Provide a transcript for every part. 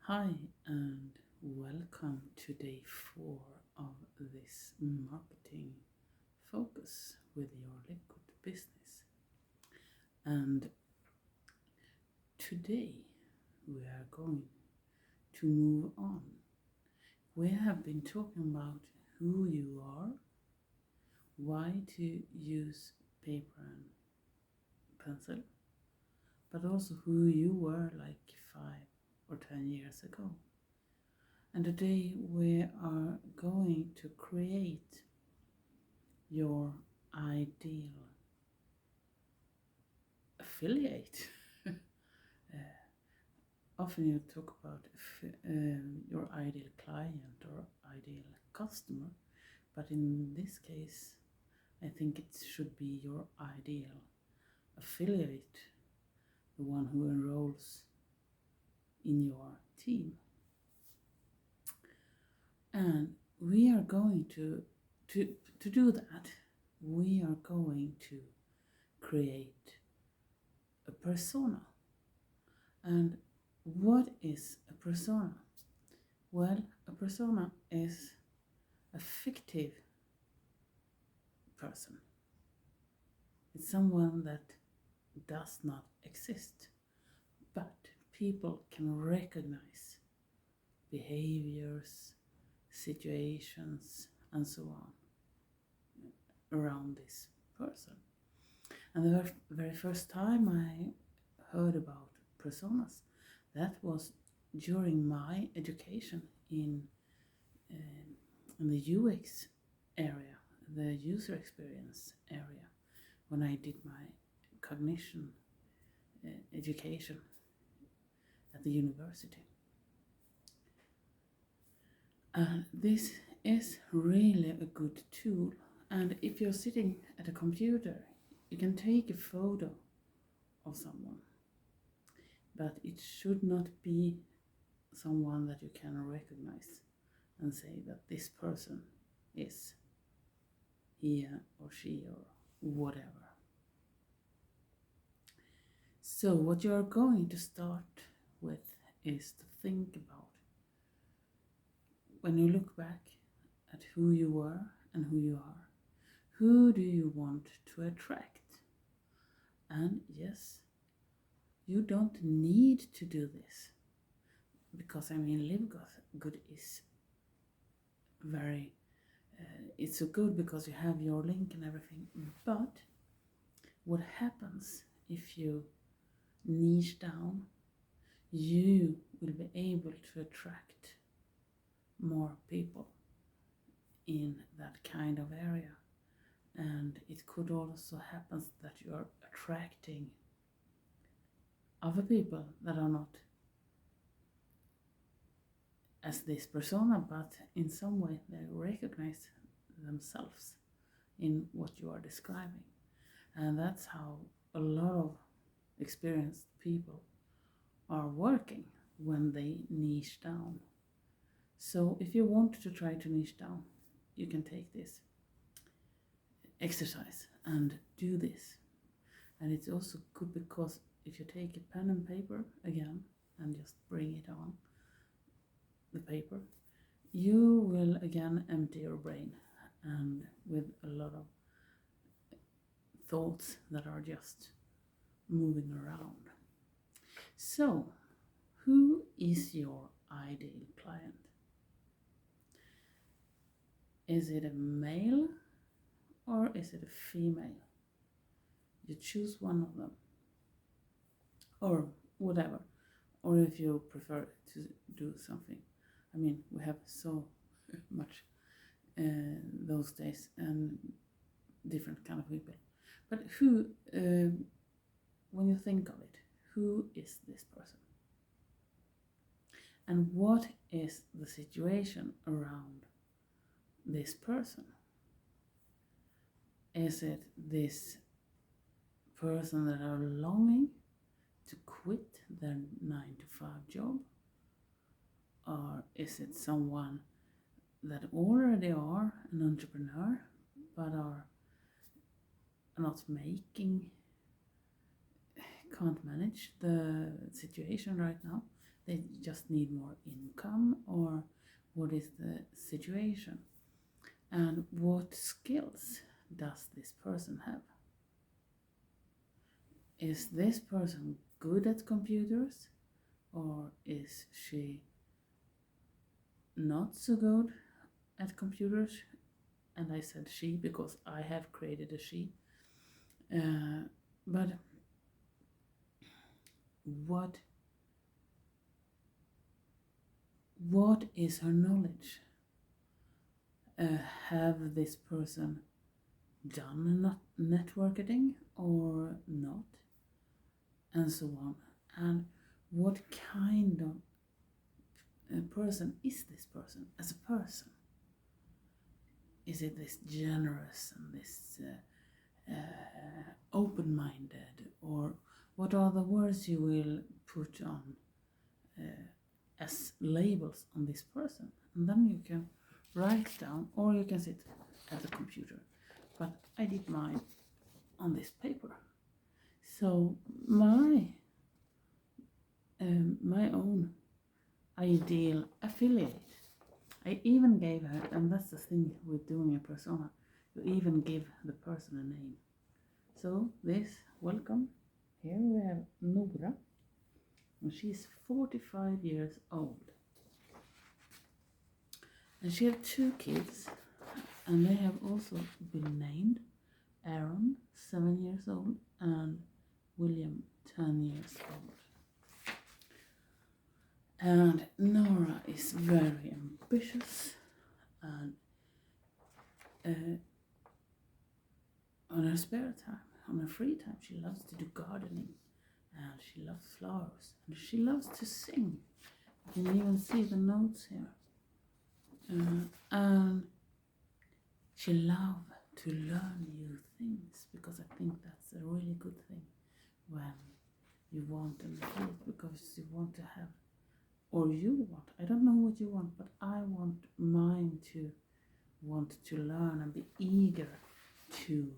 Hi, and welcome to day 4 of this marketing focus with your LiveGood business. And today we are going to move on. We have been talking about who you are, why to use paper and pencil, but also who you were like 5 or 10 years ago. And today we are going to create your ideal affiliate. Often you talk about your ideal client or ideal customer, but in this case, I think it should be your ideal affiliate, the one who enrolls in your team. And we are going to do that, we are going to create a persona. And what is a persona? Well, a persona is a fictive person. It's someone that does not exist, but people can recognize behaviors, situations, and so on around this person. And the very first time I heard about personas, that was during my education in the UX area, the user experience area, when I did my cognition education at the university. And this is really a good tool. And if you're sitting at a computer, you can take a photo of someone, but it should not be someone that you can recognize and say that this person is he or she or whatever. So what you are going to start with is to think about, when you look back at who you were and who you are, who do you want to attract? And yes, you don't need to do this, because LiveGood is very, it's so good because you have your link and everything. But what happens if you niche down? You will be able to attract more people in that kind of area. And it could also happen that you are attracting other people that are not as this persona, but in some way they recognize themselves in what you are describing. And that's how a lot of experienced people are working when they niche down. So if you want to try to niche down, you can take this exercise and do this. And it's also good because if you take a pen and paper again and just bring it on the paper, you will again empty your brain and with a lot of thoughts that are just moving around. So, who is your ideal client? Is it a male or is it a female? You choose one of them, or whatever, or if you prefer to do something. We have so much those days and different kind of people. But who, when you think of it, who is this person? And what is the situation around this person? Is it this person that are longing to quit their 9-to-5 job? Or is it someone that already are an entrepreneur but are not can't manage the situation right now, They just need more income, or what is the situation? And what skills does this person have? Is this person good at computers, or is she not so good at computers? And I said she because I have created a she. But what is her knowledge? Have this person done networking or not? And so on. And what kind of person is this person as a person? Is it this generous and this open-minded, or what are the words you will put on as labels on this person? And then you can write down, or you can sit at the computer. But I did mine on this paper. So my own ideal affiliate, I even gave her, and that's the thing with doing a persona, you even give the person a name. So this, welcome, here we have Nora, and she's 45 years old. And she has 2 kids, and they have also been named Aaron, 7 years old, and William, 10 years old. And Nora is very ambitious, and on her spare time, on her free time, she loves to do gardening, and she loves flowers, and she loves to sing. You can even see the notes here. And she loves to learn new things, because I think that's a really good thing when you want an affiliate, because you want to have, or you want, I don't know what you want, but I want mine to want to learn and be eager to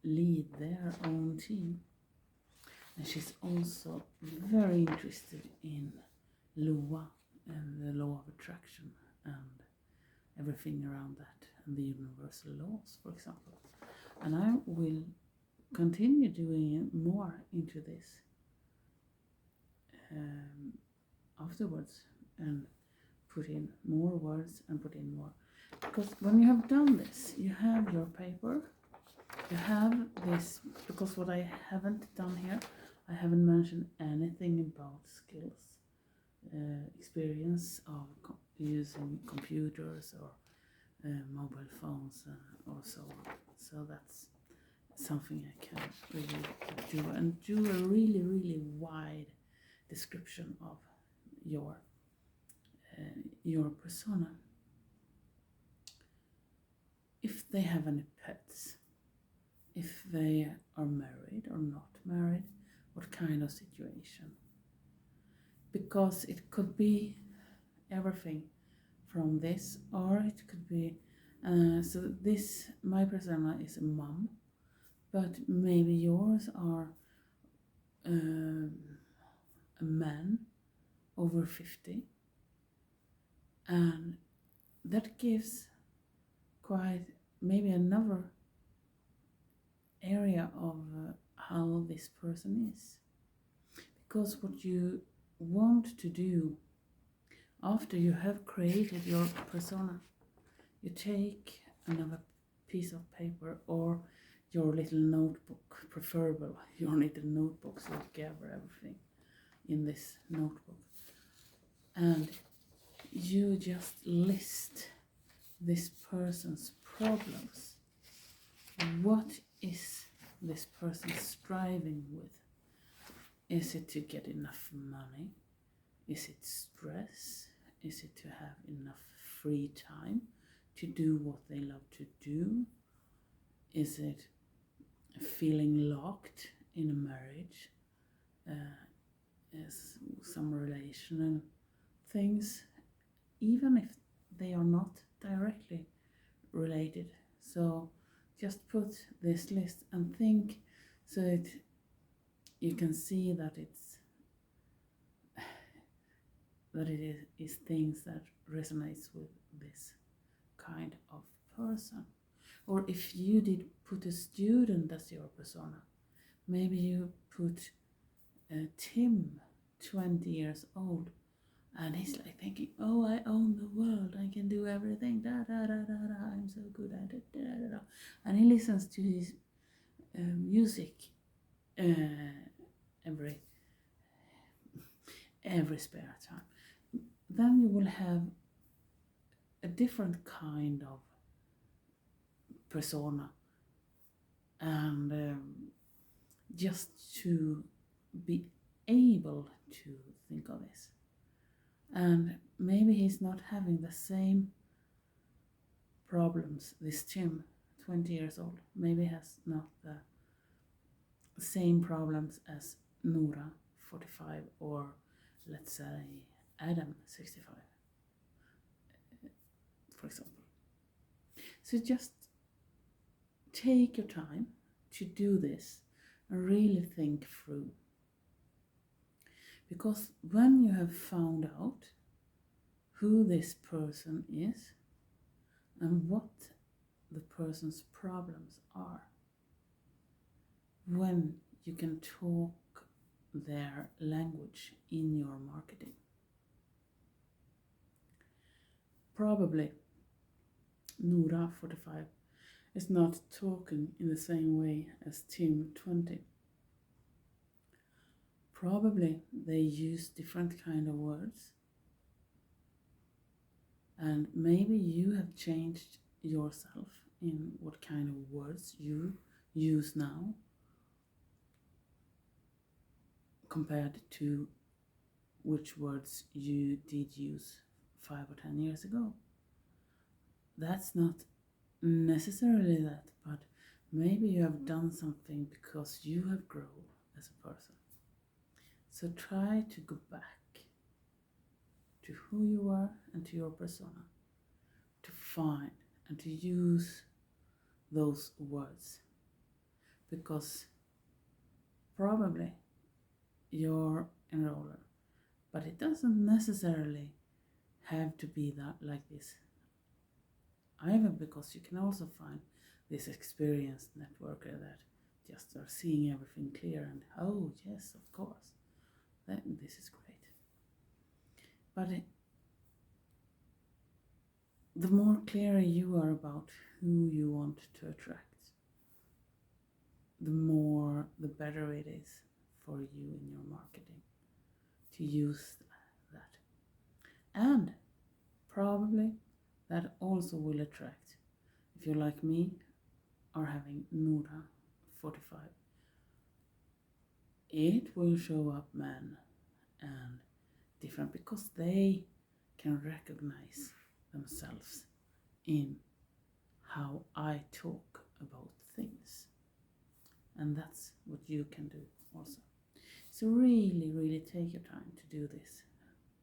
lead their own team. And she's also very interested in LOA and the law of attraction and everything around that, and the universal laws, for example. And I will continue doing more into this afterwards, and put in more words and put in more. Because when you have done this, you have your paper, you have this, because what I haven't done here, I haven't mentioned anything about skills, experience of using computers or mobile phones or so on. So that's something I can really do, and do a really, really wide description of your persona. If they have any pets, if they are married or not married, what kind of situation. Because it could be everything from this, or it could be, so this, my persona is a mom, but maybe yours are a man over 50, and that gives quite maybe another area of how this person is. Because what you want to do after you have created your persona, you take another piece of paper or your little notebook, preferable your little notebook, so you gather everything in this notebook, and you just list this person's problems. What is this person striving with? Is it to get enough money? Is it stress? Is it to have enough free time to do what they love to do? Is it feeling locked in a marriage? Is some relational things, even if they are not directly related. So just put this list and think, so that you can see that it's that it is things that resonates with this kind of person. Or if you did put a student as your persona, maybe you put Tim, 20 years old, and he's like thinking, oh, I own the world, I can do everything, da da da da da, I'm so good at it, da da da. And he listens to his music every spare time. Then you will have a different kind of persona, and just to be able to think of this. And maybe he's not having the same problems, this Tim, 20 years old, maybe has not the same problems as Nora, 45, or let's say Adam, 65, for example. So just take your time to do this and really think through. Because when you have found out who this person is and what the person's problems are, when you can talk their language in your marketing. Probably Nora, 45, is not talking in the same way as Tim, 20. Probably they use different kind of words, and maybe you have changed yourself in what kind of words you use now compared to which words you did use 5 or 10 years ago. That's not necessarily that, but maybe you have done something because you have grown as a person. So try to go back to who you are and to your persona, to find and to use those words, because probably you're enroller, but it doesn't necessarily have to be that like this either, because you can also find this experienced networker that just are seeing everything clear and, oh yes, of course, this is great. But the more clearer you are about who you want to attract, the better it is for you in your marketing to use that. And probably that also will attract, if you're like me, are having Nora, 45, it will show up men and different, because they can recognize themselves in how I talk about things. And that's what you can do also. So really take your time to do this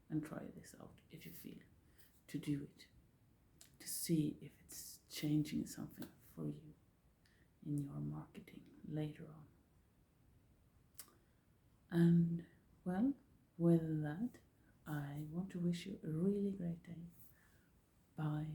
and try this out if you feel to do it, to see if it's changing something for you in your marketing later on. And well, with that, I want to wish you a really great day. Bye.